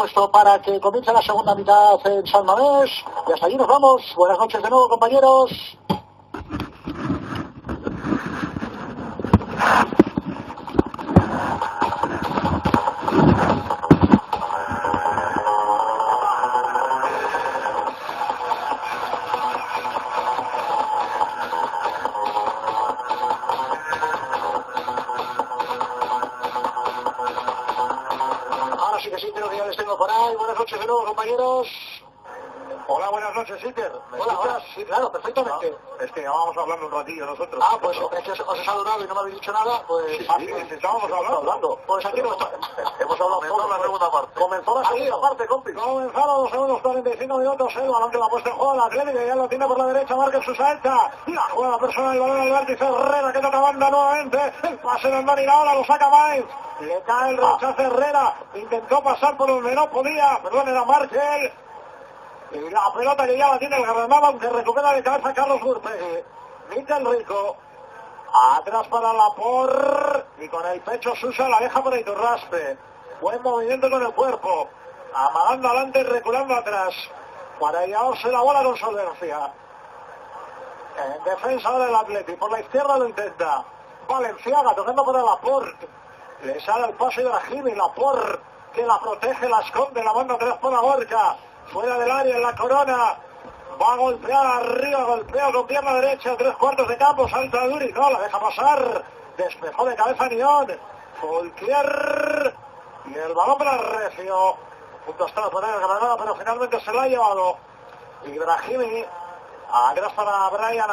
puesto para que comience la segunda mitad en San Mamés. Y hasta allí nos vamos. Buenas noches de nuevo, compañeros. Sí que sí, creo que ya les tengo por ahí. Buenas noches de nuevo, compañeros. Hola, buenas noches, Iker. Hola, sí, claro, perfectamente. Es que llevábamos hablando un ratillo nosotros. Ah, pues es que os he saludado y no me habéis dicho nada, pues... Sí, estábamos hablando. Pues aquí no está. Hemos hablado toda la segunda parte. Comenzó la segunda parte, compi. Comenzaron los segundos 45 minutos, el balón que la ha puesto en juego la Atlético, ya lo tiene por la derecha, marca en su salta. La juega personal, el balón al vértice, Herrera que toca banda nuevamente. El pase de Andoni, ahora lo saca Mainz. Le cae el rechazo Herrera, intentó pasar por donde no podía, perdón, era Markel. Y la pelota que ya la tiene el Granada, aunque recupera de cabeza Carlos Urtegui. Mikel Rico. Atrás para Laporte. Y con el pecho Susa la deja por Iturraspe. Buen movimiento con el cuerpo. Amagando adelante y reculando atrás. Para llevarse la bola con solvencia. En defensa ahora el Atleti. Por la izquierda lo intenta. Valenciaga tocando para Laporte. Le sale el pase de Brahimi. Laporte que la protege, la esconde, la manda atrás por la Gorka. Fuera del área en la Corona. Va a golpear arriba, golpea con pierna derecha, 3/4 de campo, salta Duri, no, la deja pasar. Despejó de cabeza Nión. Folquier. Y el balón para Recio. Punto está por el Granada, pero finalmente se la ha llevado. Y Brahimi. Atrás para Brian.